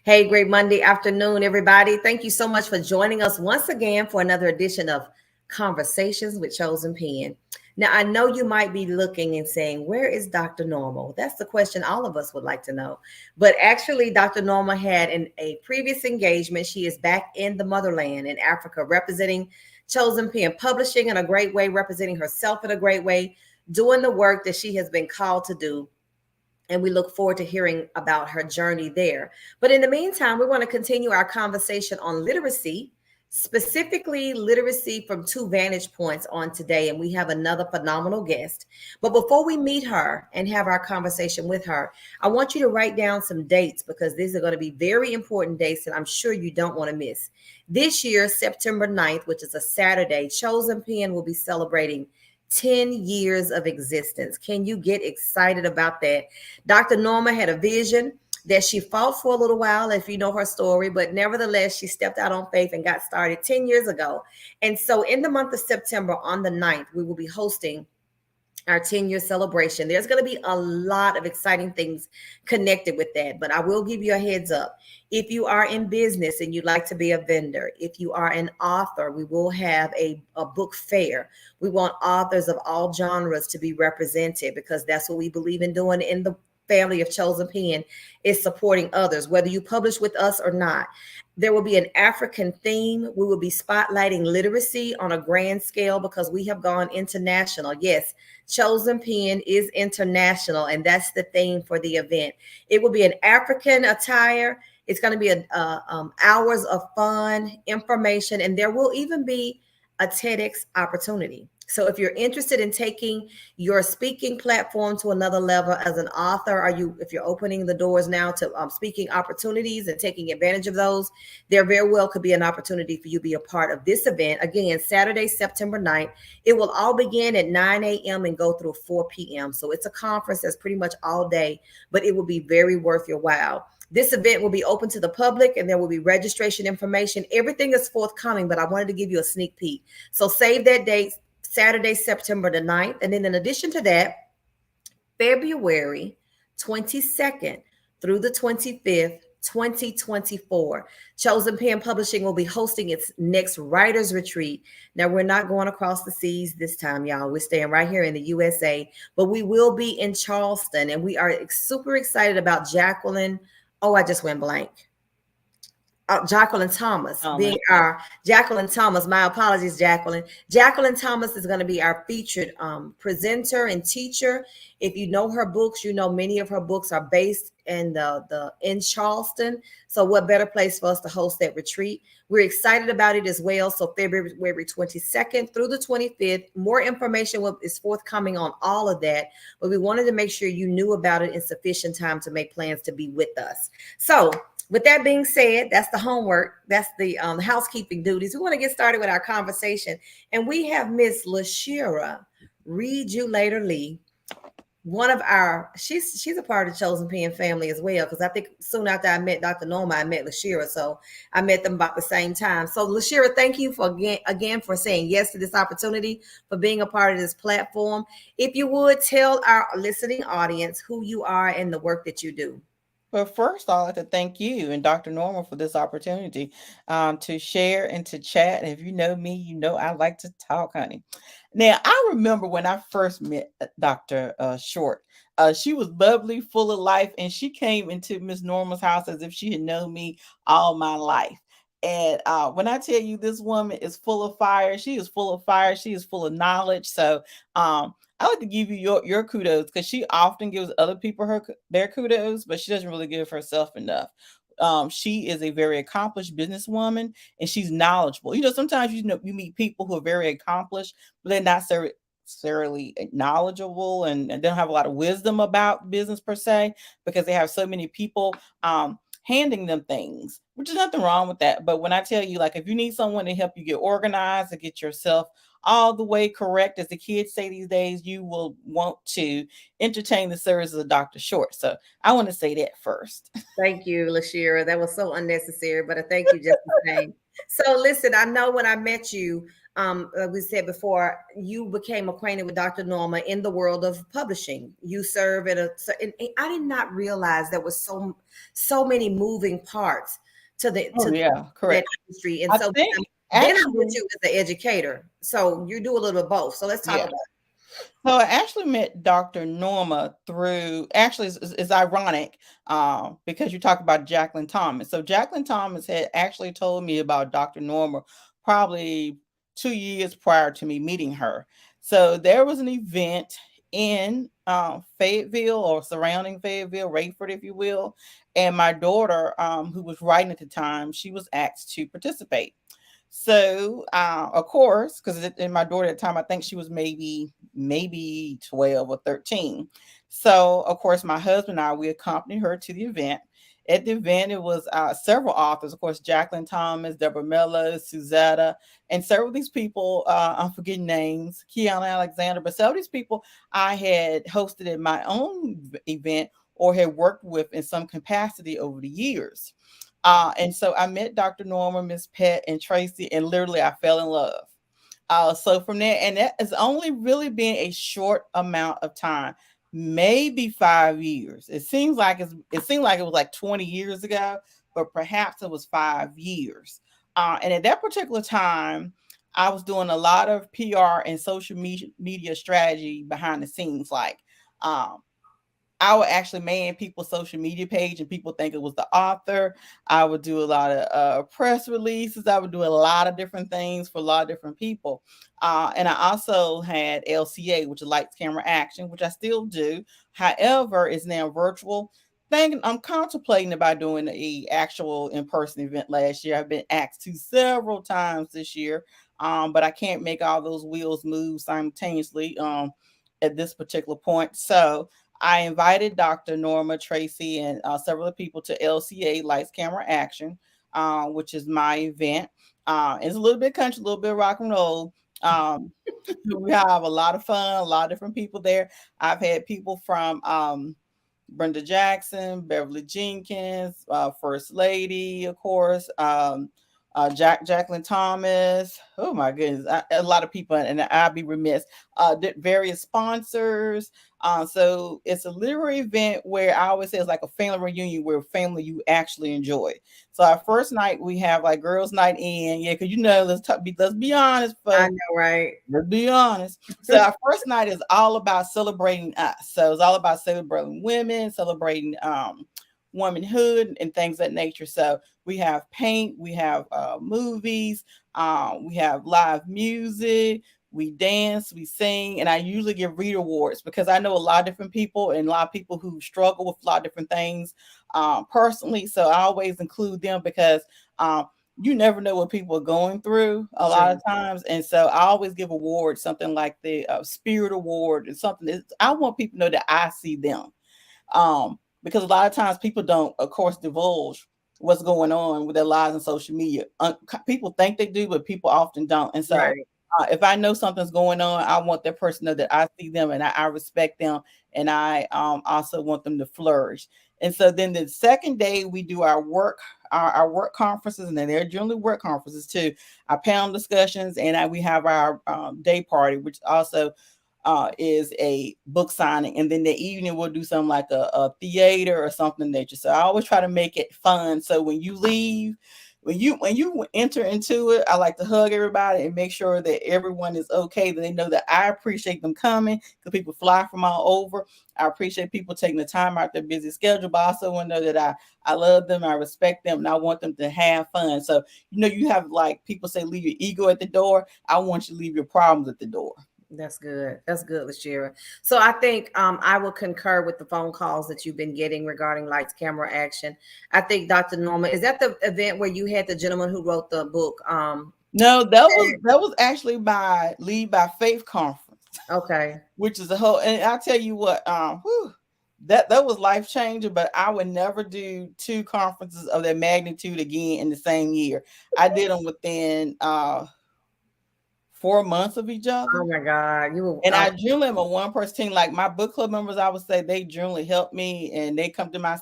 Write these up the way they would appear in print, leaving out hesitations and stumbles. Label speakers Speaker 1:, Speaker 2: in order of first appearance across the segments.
Speaker 1: Hey, great Monday afternoon, everybody. Thank you so much for joining us once again for another edition of Conversations with Chosen Pen. Now, I know you might be looking and saying, where is Dr. Normal? That's the question all of us would like to know. But actually, Dr. Normal had a previous engagement. She is back in the motherland in Africa, representing Chosen Pen Publishing in a great way, representing herself in a great way, doing the work that she has been called to do, and we look forward to hearing about her journey there. But in the meantime, we want to continue our conversation on literacy, specifically literacy from two vantage points on today. And we have another phenomenal guest. But before we meet her and have our conversation with her, I want you to write down some dates because these are going to be very important dates that I'm sure you don't want to miss. This year, September 9th, which is a Saturday, Chosen Pen will be celebrating 10 years of existence. Can you get excited about that? Dr. Norma had a vision that she fought for a little while, if you know her story, but nevertheless, she stepped out on faith and got started 10 years ago. And so in the month of September, on the 9th, we will be hosting our 10-year celebration. There's going to be a lot of exciting things connected with that, but I will give you a heads up. If you are in business and you'd like to be a vendor, if you are an author, we will have a book fair. We want authors of all genres to be represented because that's what we believe in doing in the family of Chosen Pen, is supporting others, whether you publish with us or not. There will be an African theme. We will be spotlighting literacy on a grand scale because we have gone international. Yes, Chosen Pen is international, and that's the theme for the event. It will be an African attire. It's going to be hours of fun, information, and there will even be a TEDx opportunity. So if you're interested in taking your speaking platform to another level as an author, if you're opening the doors now to speaking opportunities and taking advantage of those, there very well could be an opportunity for you to be a part of this event. Again, Saturday, September 9th. It will all begin at 9 a.m. and go through 4 p.m. So it's a conference that's pretty much all day, but it will be very worth your while. This event will be open to the public and there will be registration information. Everything is forthcoming, but I wanted to give you a sneak peek. So save that date, Saturday, September the 9th. And then in addition to that, February 22nd through the 25th, 2024, Chosen Pen Publishing will be hosting its next writers retreat. Now, we're not going across the seas this time, y'all. We're staying right here in the USA, but we will be in Charleston, and we are super excited about Jacqueline. Oh, I just went blank. Jacqueline Thomas being our Jacqueline Thomas. My apologies, Jacqueline. Jacqueline Thomas is going to be our featured presenter and teacher. If you know her books, you know many of her books are based in in Charleston. So what better place for us to host that retreat? We're excited about it as well. So February 22nd through the 25th. More information is forthcoming on all of that. But we wanted to make sure you knew about it in sufficient time to make plans to be with us. So with that being said, that's the homework. That's the housekeeping duties. We want to get started with our conversation. And we have Miss LaShira Reed You Later Lee, one of our, she's a part of the Chosen Pen family as well, because I think soon after I met Dr. Norma, I met LaShira. So I met them about the same time. So LaShira, thank you for again for saying yes to this opportunity, for being a part of this platform. If you would tell our listening audience who you are and the work that you do.
Speaker 2: Well, first, I'd like to thank you and Dr. Norma for this opportunity to share and to chat. And if you know me, you know I like to talk, honey. Now, I remember when I first met Dr. Short. She was bubbly, full of life, and she came into Miss Norma's house as if she had known me all my life. And when I tell you this woman is full of fire, she is full of fire. She is full of knowledge. So I like to give you your kudos because she often gives other people their kudos, but she doesn't really give herself enough. She is a very accomplished businesswoman and she's knowledgeable. You know, sometimes you meet people who are very accomplished, but they're not necessarily knowledgeable and they don't have a lot of wisdom about business per se because they have so many people handing them things, which is nothing wrong with that. But when I tell you, like, if you need someone to help you get organized and get yourself all the way correct, as the kids say these days, you will want to entertain the services of Dr. Short. So I want to say that first.
Speaker 1: Thank you, LaShira. That was so unnecessary, but I thank you just the same. So listen, I know when I met you, like we said before, you became acquainted with Dr. Norma in the world of publishing. You serve at and I did not realize there was so many moving parts to
Speaker 2: Oh yeah,
Speaker 1: that
Speaker 2: correct.
Speaker 1: industry. And
Speaker 2: I
Speaker 1: so
Speaker 2: think
Speaker 1: then I met
Speaker 2: actually,
Speaker 1: you as an educator. So you do a little of both. So let's talk
Speaker 2: yeah.
Speaker 1: about
Speaker 2: So I actually met Dr. Norma through, actually it's ironic because you talk about Jacqueline Thomas. So Jacqueline Thomas had actually told me about Dr. Norma probably 2 years prior to me meeting her. So there was an event in Fayetteville or surrounding Fayetteville, Rayford, if you will. And my daughter, who was writing at the time, she was asked to participate. So, of course, because in my daughter at the time, I think she was maybe 12 or 13. So, of course, my husband and I, we accompanied her to the event. At the event, it was several authors, of course, Jacqueline Thomas, Deborah Miller, Suzetta, and several of these people, I'm forgetting names, Kiana Alexander, but several of these people I had hosted at my own event or had worked with in some capacity over the years. And so I met Dr. Norma, Miss Pet, and Tracy, and literally I fell in love. So from there, and that has only really been a short amount of time, maybe 5 years. It seemed like it was like 20 years ago, but perhaps it was 5 years. And at that particular time, I was doing a lot of PR and social media strategy behind the scenes, like um, I would actually man people's social media page and people think it was the author. I would do a lot of press releases. I would do a lot of different things for a lot of different people. And I also had LCA, which is Lights, Camera, Action, which I still do. However, it's now virtual. I'm contemplating about doing a actual in-person event last year. I've been asked to several times this year, but I can't make all those wheels move simultaneously at this particular point. So I invited Dr. Norma, Tracy, and several people to LCA, Lights, Camera, Action, which is my event. It's a little bit country, a little bit rock and roll. Um, we have a lot of fun, a lot of different people there. I've had people from Brenda Jackson, Beverly Jenkins, First Lady, of course, Jacqueline Thomas. Oh my goodness, a lot of people, and I'd be remiss. Various sponsors. So it's a literary event where I always say it's like a family reunion where family you actually enjoy. So our first night we have like girls' night in, yeah, because let's be honest,
Speaker 1: that. I
Speaker 2: folks.
Speaker 1: know, right?
Speaker 2: Let's be honest. So our first night is all about celebrating us. So it's all about celebrating women, celebrating womanhood and things of that nature. So we have paint, we have movies, we have live music, we dance, we sing, and I usually give reader awards because I know a lot of different people and a lot of people who struggle with a lot of different things personally. So I always include them because you never know what people are going through a lot of times. And so I always give awards, something like the Spirit Award and something that I want people to know that I see them. Because a lot of times people don't, of course, divulge what's going on with their lives on social media. People think they do, but people often don't. And so
Speaker 1: Right.
Speaker 2: if I know something's going on, I want that person to know that I see them and I respect them. And I also want them to flourish. And so then the second day we do our work conferences, and then they're generally work conferences too, our panel discussions, and we have our day party, which also is a book signing. And then the evening we'll do something like a theater or something nature. So I always try to make it fun. So when you leave, when you enter into it, I like to hug everybody and make sure that everyone is okay, that they know that I appreciate them coming, because people fly from all over. I appreciate people taking the time out their busy schedule, but I also want to know that I love them, I respect them, and I want them to have fun. So, you have like people say, leave your ego at the door. I want you to leave your problems at the door.
Speaker 1: That's good. That's good, Lashira. So I think I will concur with the phone calls that you've been getting regarding Lights, Camera, Action. I think Dr. Norma, is that the event where you had the gentleman who wrote the book?
Speaker 2: No, that was actually my Lead by Faith conference,
Speaker 1: Okay.
Speaker 2: which is a whole. And I tell you what, that was life changing. But I would never do two conferences of that magnitude again in the same year. I did them within 4 months of each other.
Speaker 1: Oh my God.
Speaker 2: And I generally am a one-person team. Like my book club members, I would say they generally help me and they come to my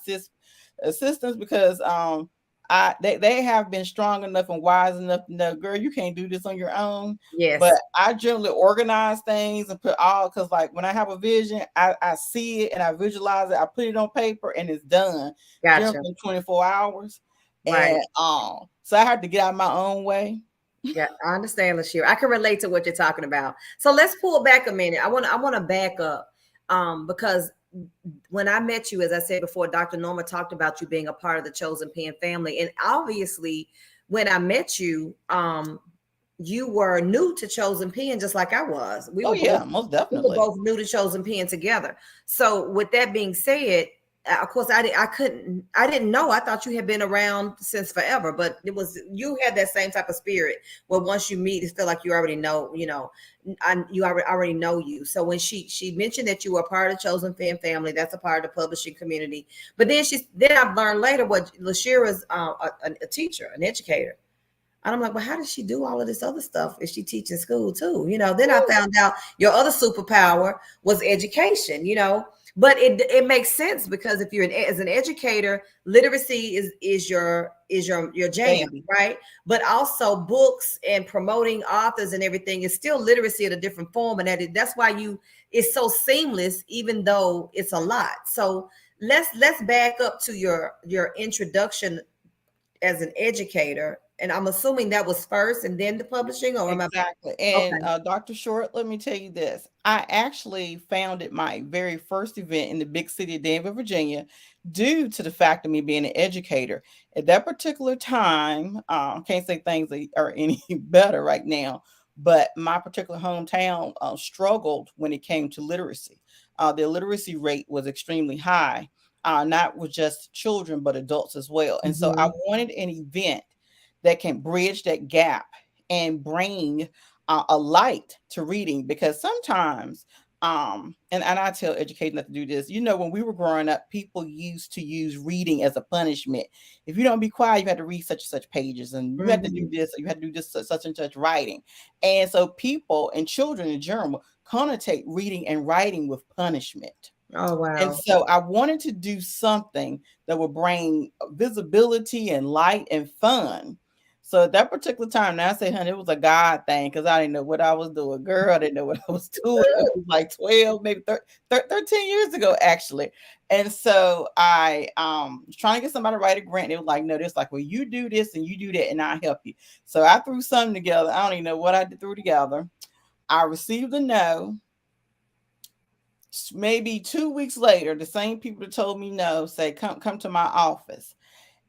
Speaker 2: assistance because They have been strong enough and wise enough to know, girl, you can't do this on your own. But
Speaker 1: Yes.
Speaker 2: I generally organize things and put all, because like when I have a vision, I see it and I visualize it, I put it on paper and it's done generally
Speaker 1: Gotcha.
Speaker 2: in 24 hours.
Speaker 1: Right.
Speaker 2: And so I have to get out of my own way.
Speaker 1: Yeah, I understand, Lashira. I can relate to what you're talking about. So let's pull back a minute. I want to back up because when I met you, as I said before, Dr. Norma talked about you being a part of the Chosen Pen family. And obviously, when I met you, you were new to Chosen Pen, just like I was.
Speaker 2: Oh yeah, most
Speaker 1: We were
Speaker 2: definitely.
Speaker 1: both new to Chosen Pen together. So with that being said, of course, I didn't know. I thought you had been around since forever, but you had that same type of spirit where once you meet, it feel like you already know, you already know you. So when she mentioned that you were a part of the Chosen Fan family, that's a part of the publishing community. But then I've learned later what Lashira's a teacher, an educator. And I'm like, well, how does she do all of this other stuff if she teaches school too? Then I found out your other superpower was education, But it makes sense because if you're as an educator, literacy is your jam,
Speaker 2: Baby.
Speaker 1: right? But also books and promoting authors and everything is still literacy in a different form. And that's why it's so seamless, even though it's a lot. So let's back up to your introduction as an educator, and I'm assuming that was first and then the publishing, or am I?
Speaker 2: Exactly. And
Speaker 1: Okay.
Speaker 2: Dr. Short, let me tell you this. I actually founded my very first event in the big city of Danville, Virginia, due to the fact of me being an educator. At that particular time, can't say things are any better right now, but my particular hometown struggled when it came to literacy. The illiteracy rate was extremely high, not with just children, but adults as well. And so I
Speaker 1: Mhm.
Speaker 2: wanted an event that can bridge that gap and bring a light to reading, because sometimes and I tell educators not to do this. When we were growing up, people used to use reading as a punishment. If you don't be quiet, you had to read such and such pages, and you had to do
Speaker 1: Mhm.
Speaker 2: this, or you had to do this such and such writing. And so people and children in general connotate reading and writing with punishment.
Speaker 1: Oh
Speaker 2: And
Speaker 1: wow.
Speaker 2: so I wanted to do something that would bring visibility and light and fun. So at that particular time, now I say, honey, it was a God thing, because I didn't know what I was doing. Girl, I didn't know what I was doing. It was like 12, maybe 13 years ago, actually. And so I was trying to get somebody to write a grant. They were like, no, this like, well, you do this and you do that, and I'll help you. So I threw something together. I don't even know what I threw together. I received a no. Maybe 2 weeks later, the same people that told me no say, come to my office.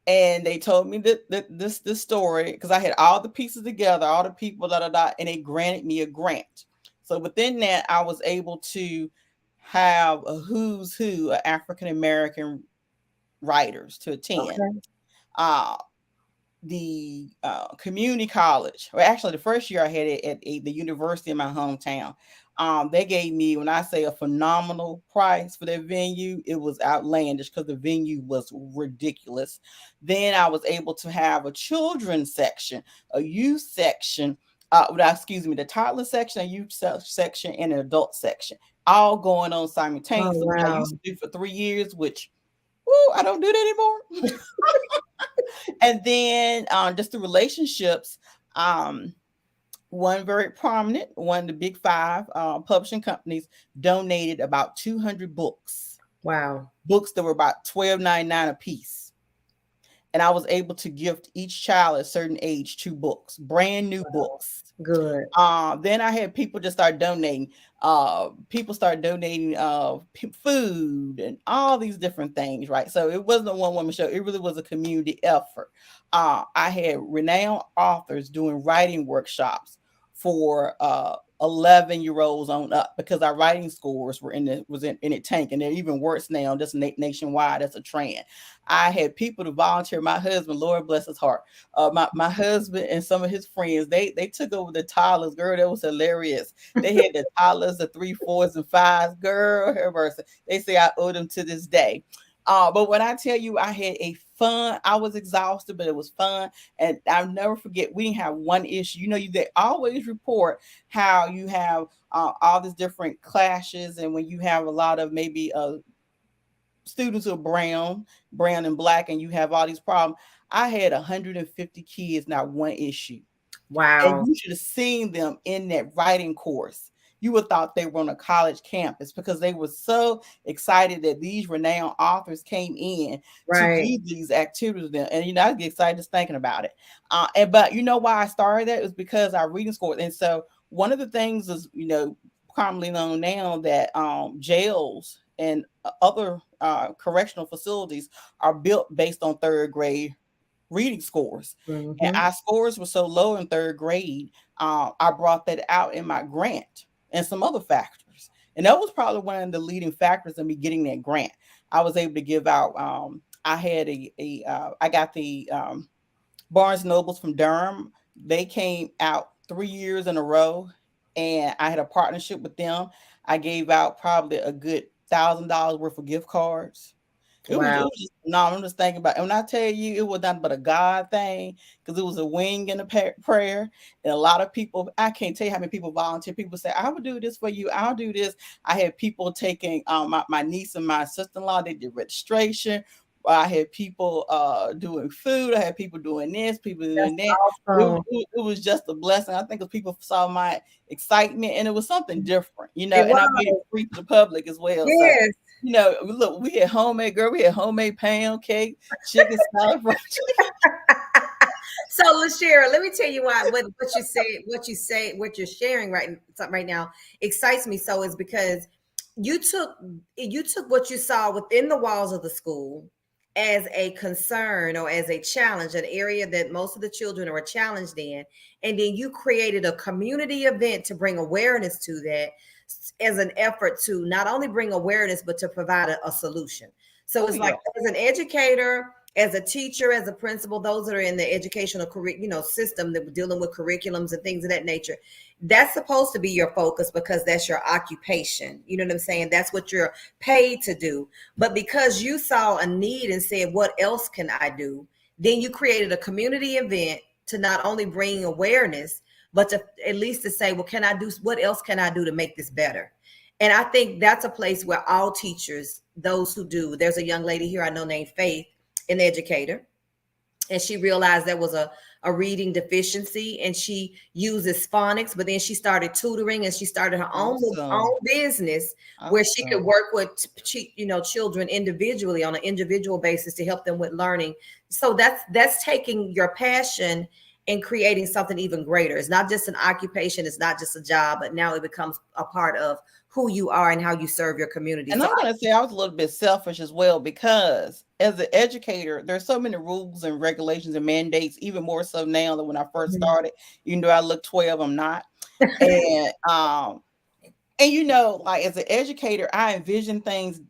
Speaker 2: And they told me this story, because I had all the pieces together, all the people, and they granted me a grant. So within that, I was able to have a who's who of African American writers to attend.
Speaker 1: Okay.
Speaker 2: Uh, the community college, or actually the first year I had it at the university in my hometown. They gave me, when I say a phenomenal price for their venue, it was outlandish because the venue was ridiculous. Then I was able to have a children's section, a youth section, excuse me, the toddler section, a youth section, and an adult section, all going on
Speaker 1: Oh
Speaker 2: simultaneously, which I
Speaker 1: wow.
Speaker 2: used to do for 3 years, which, woo, I don't do that anymore. And then just the relationships. Um, One very prominent, one of the big five publishing companies, donated about 200
Speaker 1: Wow.
Speaker 2: books that were about $12.99 a piece. And I was able to gift each child at a certain age 2 books, brand new books.
Speaker 1: Good.
Speaker 2: Then I had people just start donating. People start donating food and all these different things, right? So it wasn't a one-woman show. It really was a community effort. I had renowned authors doing writing workshops for 11-year-olds on up, because our writing scores were in it tank, and they're even worse now. Just nationwide, that's a trend. I had people to volunteer. My husband, Lord bless his heart, my husband and some of his friends, they took over the toddlers. Girl, that was hilarious. They had the toddlers, the 3, 4s, and 5s. Girl, her mercy. They say I owe them to this day. But when I tell you I had a fun, I was exhausted, but it was fun. And I'll never forget, we didn't have one issue. They always report how you have all these different clashes, and when you have a lot of maybe students who are brown and black, and you have all these problems. I had 150 kids, not one issue. And
Speaker 1: Wow.
Speaker 2: you should have seen them in that writing course. You would have thought they were on a college campus because they were so excited that these renowned authors came in to
Speaker 1: Right.
Speaker 2: do these activities with them. And I get excited just thinking about it. But you know why I started that? It was because our reading score. And so one of the things is, commonly known now that jails and other correctional facilities are built based on third grade reading scores. And
Speaker 1: Mm-hmm.
Speaker 2: our scores were so low in third grade, I brought that out in my grant and some other factors. And that was probably one of the leading factors in me getting that grant. I was able to give out, I had I got the Barnes Nobles from Durham. They came out 3 years in a row, and I had a partnership with them. I gave out probably a good $1,000 worth of gift cards. It
Speaker 1: Wow.
Speaker 2: was just, no, I'm just thinking about it. When I tell you it was nothing but a God thing, because it was a wing and a prayer. And a lot of people, I can't tell you how many people volunteer. People say, I will do this for you. I'll do this. I had people taking my niece and my sister-in-law, they did registration. I had people doing food. I had people doing this, people
Speaker 1: That's
Speaker 2: doing that.
Speaker 1: awesome.
Speaker 2: It was just a blessing. I think people saw my excitement, and it was something different,
Speaker 1: It
Speaker 2: and I made it
Speaker 1: was.
Speaker 2: free to the public as well. So
Speaker 1: Yes.
Speaker 2: look, we had homemade, girl. We had homemade pound cake, chicken salad.
Speaker 1: So, LaShera, let me tell you why what you're sharing right now excites me so is because you took what you saw within the walls of the school as a concern or as a challenge, an area that most of the children are challenged in, and then you created a community event to bring awareness to that as an effort to not only bring awareness but to provide a solution. So
Speaker 2: Oh
Speaker 1: it's
Speaker 2: yeah.
Speaker 1: like as an educator, as a teacher, as a principal, those that are in the educational system that we're dealing with curriculums and things of that nature, that's supposed to be your focus because that's your occupation. You know what I'm saying? That's what you're paid to do. But because you saw a need and said, what else can I do? Then you created a community event to not only bring awareness, but to at least to say, well, what else can I do to make this better? And I think that's a place where all teachers, those who do, there's a young lady here I know named Faith, an educator, and she realized there was a reading deficiency, and she uses phonics, but then she started tutoring and she started her own business where she could work with children individually on an individual basis to help them with learning. So that's taking your passion and creating something even greater. It's not just an occupation, it's not just a job, but now it becomes a part of who you are and how you serve your community.
Speaker 2: And
Speaker 1: so
Speaker 2: I'm going to say I was a little bit selfish as well, because as an educator, there's so many rules and regulations and mandates, even more so now than when I first started. Even though I look 12, I'm not. And like as an educator, I envision things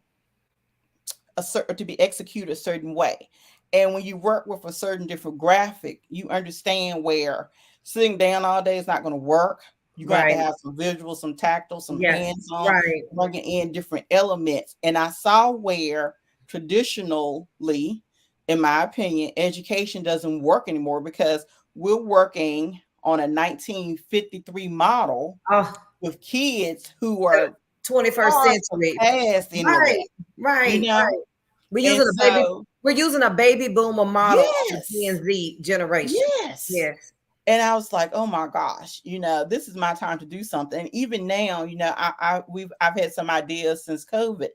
Speaker 2: to be executed a certain way. And when you work with a certain different graphic, you understand where sitting down all day is not going to work. You're going to have to have some visual, some tactile, some hands-on, bringing in different elements. And I saw where traditionally, in my opinion, education doesn't work anymore, because we're working on a 1953 model with kids who are
Speaker 1: 21st century.
Speaker 2: Past any of that.
Speaker 1: Right. We're using a baby boomer model of the Gen Z generation. Yes.
Speaker 2: And I was like, oh my gosh, this is my time to do something. And even now, I've had some ideas since COVID,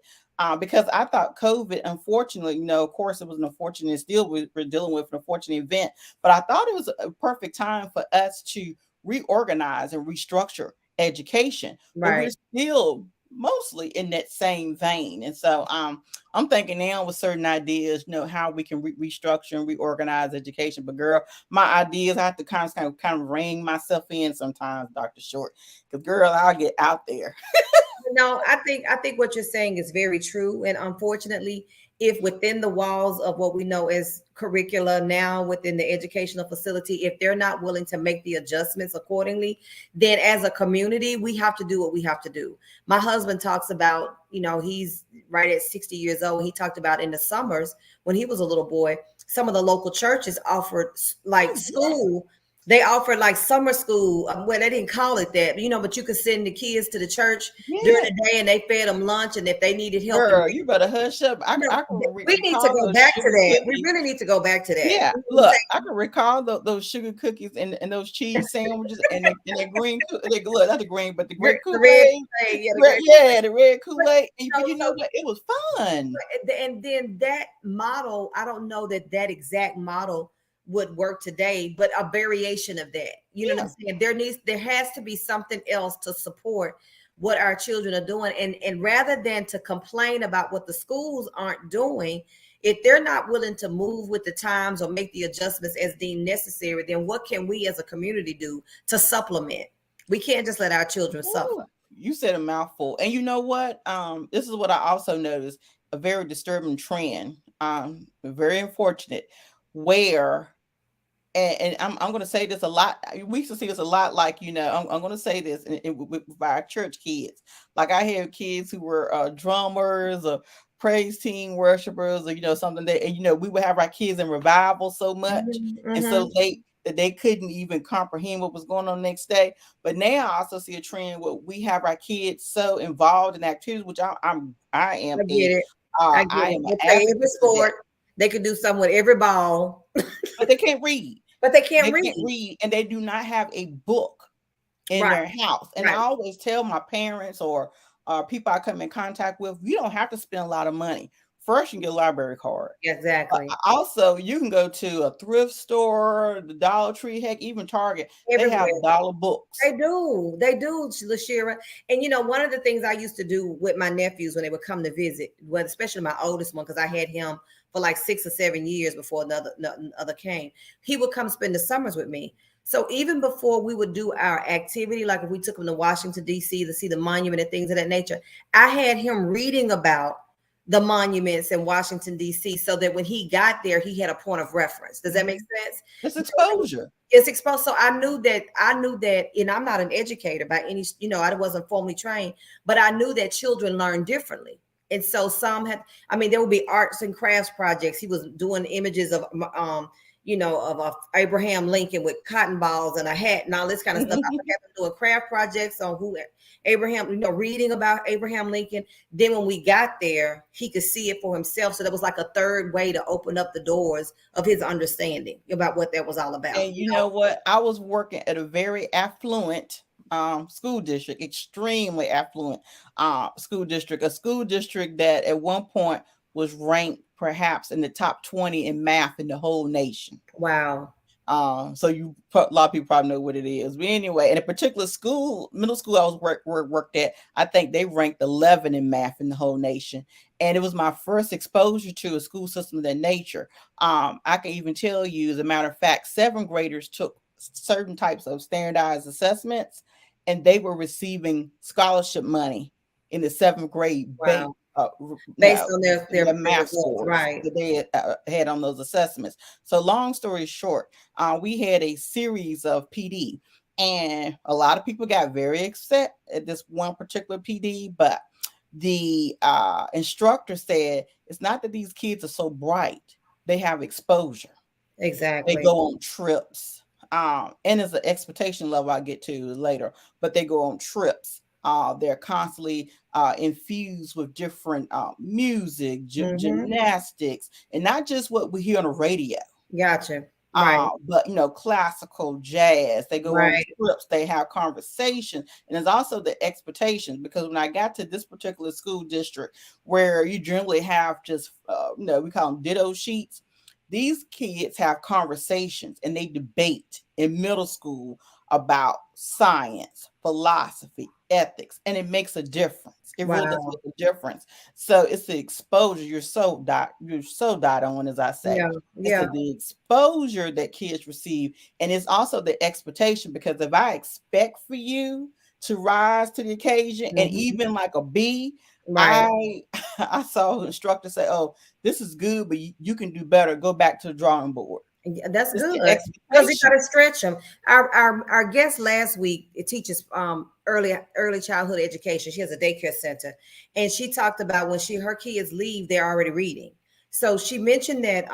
Speaker 2: because I thought COVID, unfortunately, of course it was an unfortunate, still we're dealing with an unfortunate event, but I thought it was a perfect time for us to reorganize and restructure education. But we're still mostly in that same vein. And so I'm thinking now with certain ideas, how we can restructure and reorganize education. But girl, my ideas, I have to kind of rein myself in sometimes, Dr. Short, because girl, I'll get out there.
Speaker 1: No, I think what you're saying is very true. And unfortunately, if within the walls of what we know as curricula now within the educational facility, if they're not willing to make the adjustments accordingly, then as a community, we have to do what we have to do. My husband talks about, he's right at 60 years old. He talked about in the summers when he was a little boy, some of the local churches offered like school They offered like summer school. Well, they didn't call it that, but you could send the kids to the church during
Speaker 2: Yeah.
Speaker 1: the day, and they fed them lunch. And if they needed help,
Speaker 2: Girl, you better hush up. I can
Speaker 1: we need to
Speaker 2: recall
Speaker 1: go
Speaker 2: those
Speaker 1: back to
Speaker 2: sugar
Speaker 1: that. We
Speaker 2: cookies.
Speaker 1: really need to go back to that.
Speaker 2: Yeah, look, I can recall those sugar cookies and those cheese sandwiches and that green, look, not the green, but the
Speaker 1: The
Speaker 2: great
Speaker 1: red
Speaker 2: Kool-Aid.
Speaker 1: Kool-Aid, yeah,
Speaker 2: Yeah, the red
Speaker 1: But,
Speaker 2: Kool-Aid. But you know
Speaker 1: so
Speaker 2: what? It was fun.
Speaker 1: and then that model, I don't know that exact model would work today, but a variation of that. You know what I'm
Speaker 2: Yeah.
Speaker 1: saying? There has to be something else to support what our children are doing. And rather than to complain about what the schools aren't doing, if they're not willing to move with the times or make the adjustments as deemed necessary, then what can we as a community do to supplement? We can't just let our children
Speaker 2: Ooh,
Speaker 1: suffer.
Speaker 2: you said a mouthful. And you know what? This is what I also noticed, a very disturbing trend. Very unfortunate, where and I'm going to say this a lot. We used to see this a lot. Like, I'm going to say this with our church kids. Like, I have kids who were drummers or praise team worshipers, or something that, and we would have our kids in revival so much and so late that they couldn't even comprehend what was going on the next day. But now I also see a trend where we have our kids so involved in activities, which I am
Speaker 1: I get it. I get
Speaker 2: I
Speaker 1: it.
Speaker 2: am an
Speaker 1: They play
Speaker 2: advocate
Speaker 1: every
Speaker 2: for that.
Speaker 1: sport. They could do something with every ball,
Speaker 2: But they can't read.
Speaker 1: but they can't
Speaker 2: They
Speaker 1: read.
Speaker 2: can't read, and they do not have a book in
Speaker 1: Right.
Speaker 2: their house. And I
Speaker 1: Right.
Speaker 2: always tell my parents or people I come in contact with, you don't have to spend a lot of money. First, you can get a library card.
Speaker 1: Exactly.
Speaker 2: Also, you can go to a thrift store, the Dollar Tree, heck, even Target. They have
Speaker 1: Everywhere.
Speaker 2: dollar books.
Speaker 1: They do. They do, Lashira. And one of the things I used to do with my nephews when they would come to visit, well, especially my oldest one, because I had him for like 6 or 7 years before another came. He would come spend the summers with me. So even before we would do our activity, like if we took him to Washington, D.C. to see the monument and things of that nature, I had him reading about the monuments in Washington, D.C., so that when he got there, he had a point of reference. Does that make sense?
Speaker 2: It's exposure.
Speaker 1: It's exposed. So I knew that, and I'm not an educator by any, I wasn't formally trained, but I knew that children learn differently. And so some had, there would be arts and crafts projects. He was doing images of, of Abraham Lincoln with cotton balls and a hat and all this kind of stuff. I would have him doing craft projects on Abraham, reading about Abraham Lincoln. Then when we got there, he could see it for himself. So that was like a third way to open up the doors of his understanding about what that was all about.
Speaker 2: And you know what? I was working at a very affluent school district, extremely affluent school district, a school district that at one point was ranked perhaps in the top 20 in math in the whole nation.
Speaker 1: Wow.
Speaker 2: So a lot of people probably know what it is. But anyway, in a particular school, middle school I was worked at, I think they ranked 11 in math in the whole nation. And it was my first exposure to a school system of that nature. I can even tell you, as a matter of fact, 7th graders took certain types of standardized assessments, and they were receiving scholarship money in the 7th grade
Speaker 1: Wow. Based on their
Speaker 2: math scores
Speaker 1: right,
Speaker 2: that they had on those assessments. So long story short, we had a series of PD, and a lot of people got very upset at this one particular PD, but the instructor said it's not that these kids are so bright, they have exposure.
Speaker 1: Exactly.
Speaker 2: They go on trips, and there's an expectation level I get to later, but they go on trips. They're constantly infused with different music, gymnastics, and not just what we hear on the radio.
Speaker 1: Gotcha. Right.
Speaker 2: But classical, jazz. They go on
Speaker 1: Right.
Speaker 2: trips. They have conversations, and there's also the expectations. Because when I got to this particular school district, where you generally have just we call them ditto sheets. These kids have conversations and they debate in middle school about science, philosophy, ethics, and it makes a difference. It really does
Speaker 1: Wow.
Speaker 2: make a difference. So it's the exposure. You're so died on, as I say.
Speaker 1: Yeah.
Speaker 2: It's the exposure that kids receive, and it's also the expectation. Because if I expect for you to rise to the occasion, and even like a B,
Speaker 1: Right.
Speaker 2: I saw an instructor say, "Oh, this is good, but you can do better. Go back to the drawing board."
Speaker 1: Yeah, that's
Speaker 2: It's the
Speaker 1: good because you
Speaker 2: expectation.
Speaker 1: got to stretch them. Our guest last week, it teaches early childhood education. She has a daycare center, and she talked about when her kids leave, they're already reading. So she mentioned that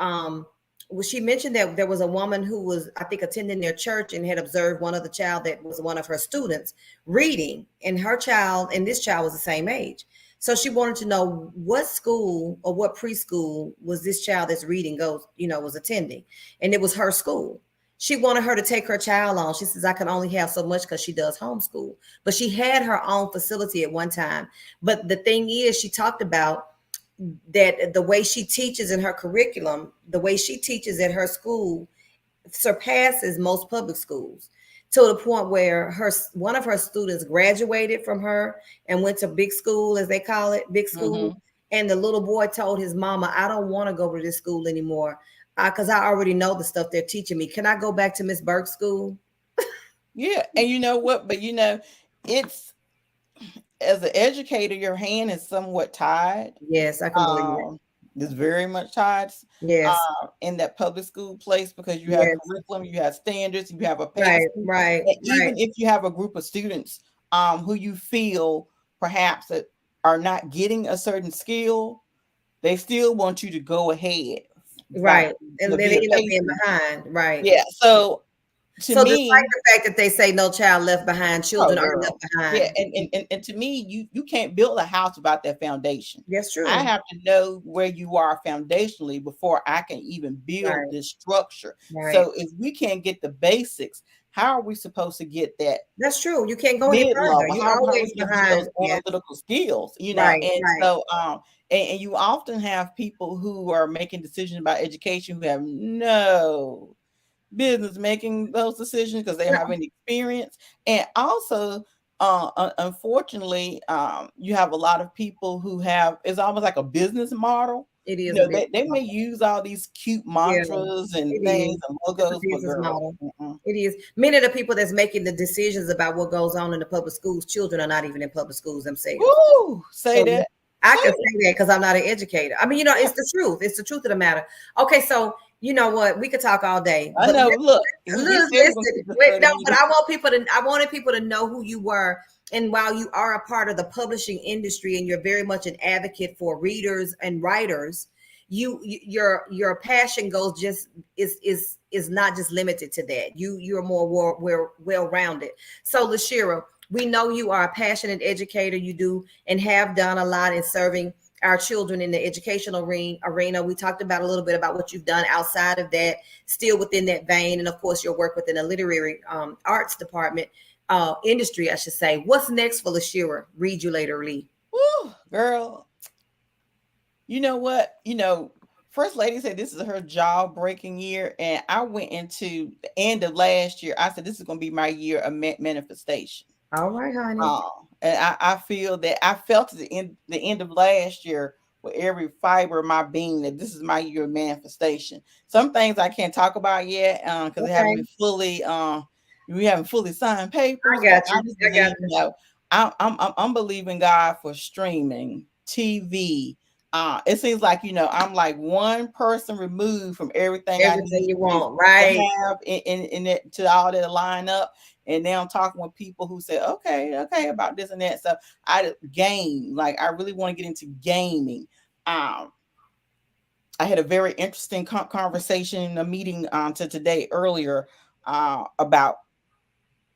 Speaker 1: well, she mentioned that there was a woman who was, I think, attending their church and had observed one of the child that was one of her students reading, and her child and this child was the same age. So she wanted to know what school or what preschool was this child that's reading was attending, and it was her school. She wanted her to take her child on. She says, I can only have so much because she does homeschool, but she had her own facility at one time. But the thing is, she talked about that the way she teaches in her curriculum, the way she teaches at her school surpasses most public schools, to the point where one of her students graduated from her and went to big school, as they call it, big school.
Speaker 2: Mm-hmm.
Speaker 1: And the little boy told his mama, I don't want to go to this school anymore because I already know the stuff they're teaching me. Can I go back to Miss Burke's school?
Speaker 2: Yeah. And you know what? But it's, as an educator, your hand is somewhat tied.
Speaker 1: Yes, I can believe it.
Speaker 2: It's very much tied.
Speaker 1: Yes.
Speaker 2: In that public school place, because you have curriculum, you have standards, you have a pace.
Speaker 1: Right.
Speaker 2: Even if you have a group of students who you feel perhaps that are not getting a certain skill, they still want you to go ahead.
Speaker 1: Right. And then they end up being behind. Right.
Speaker 2: Yeah. So
Speaker 1: despite the fact that they say no child left behind, children are left behind.
Speaker 2: Yeah, and to me, you can't build a house without that foundation.
Speaker 1: That's true.
Speaker 2: I have to know where you are foundationally before I can even build this structure. Right. So if we can't get the basics, how are we supposed to get that?
Speaker 1: That's true. You can't go any further. You're always behind
Speaker 2: those analytical skills, So and you often have people who are making decisions about education who have no business making those decisions because they have any experience. And also unfortunately you have a lot of people who have, it's almost like a business model.
Speaker 1: It is,
Speaker 2: they may use all these cute mantras and things and logos.
Speaker 1: It is. Many of the people that's making the decisions about what goes on in the public schools, children are not even in public schools themselves.
Speaker 2: Ooh, that.
Speaker 1: I can say that because I'm not an educator. I mean, it's the truth. It's the truth of the matter. Okay, so you know what? We could talk all day.
Speaker 2: I know. Look,
Speaker 1: but I wanted people to know who you were. And while you are a part of the publishing industry and you're very much an advocate for readers and writers, your passion goes is not just limited to that. You're more well-rounded. So LaShera, we know you are a passionate educator. You do and have done a lot in serving our children in the educational arena. We talked about a little bit about what you've done outside of that, still within that vein. And of course, your work within the literary arts department industry, I should say. What's next for LaShera? Read you later, Lee.
Speaker 2: Woo, girl. You know what? First Lady said this is her job-breaking year. And I went into the end of last year. I said, this is going to be my year of manifestation.
Speaker 1: All right, honey.
Speaker 2: And I feel that I felt at the end of last year with every fiber of my being that this is my year of manifestation. Some things I can't talk about yet because we haven't fully signed papers.
Speaker 1: I got you.
Speaker 2: I'm believing God for streaming TV. It seems like I'm like one person removed from everything
Speaker 1: you want, right?
Speaker 2: Have in it to all that line up. And now I'm talking with people who say, okay about this and that. So I really want to get into gaming. I had a very interesting conversation in a meeting today earlier about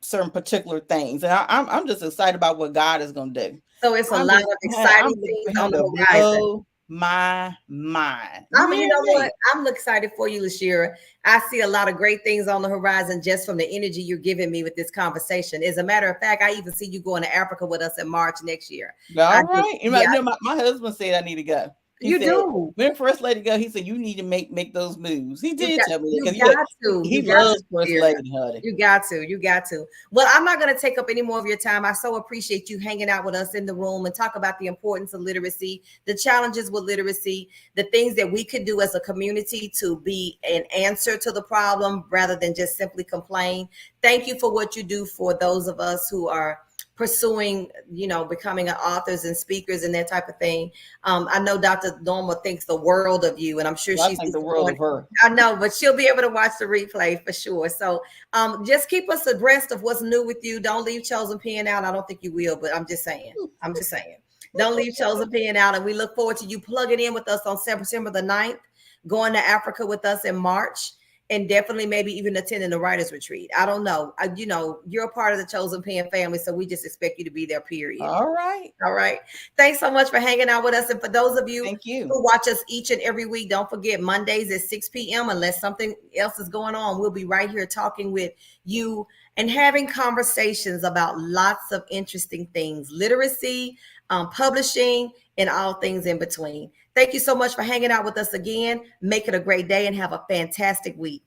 Speaker 2: certain particular things. And I'm just excited about what God is going to do.
Speaker 1: So it's a lot of exciting things on the horizon.
Speaker 2: My mind.
Speaker 1: I mean, you know what? I'm excited for you, LaShera. I see a lot of great things on the horizon just from the energy you're giving me with this conversation. As a matter of fact, I even see you going to Africa with us in March next year.
Speaker 2: All right. My husband said I need to go. He said, when First Lady go, he said you need to make those moves. He did tell me that. He loves First Lady, honey.
Speaker 1: You got to. Well, I'm not going to take up any more of your time. I so appreciate you hanging out with us in the room and talk about the importance of literacy, the challenges with literacy, the things that we could do as a community to be an answer to the problem rather than just simply complain. Thank you for what you do for those of us who are pursuing, becoming authors and speakers and that type of thing. I know Dr. Norma thinks the world of you, and I'm sure she's
Speaker 2: the world of her.
Speaker 1: I know, but she'll be able to watch the replay for sure. So just keep us abreast of what's new with you. Don't leave Chosen Pen out. I don't think you will, but I'm just saying. Don't leave Chosen Pen out. And we look forward to you plugging in with us on September the 9th going to Africa with us in March, and definitely maybe even attending the writers retreat. I don't know. You know, you're a part of the Chosen Pen family, so we just expect you to be there, period.
Speaker 2: All right.
Speaker 1: All right. Thanks so much for hanging out with us. And for those of you
Speaker 2: Thank you.
Speaker 1: who watch us each and every week, don't forget Mondays at 6 p.m. Unless something else is going on, we'll be right here talking with you and having conversations about lots of interesting things, literacy, publishing, and all things in between. Thank you so much for hanging out with us again. Make it a great day and have a fantastic week.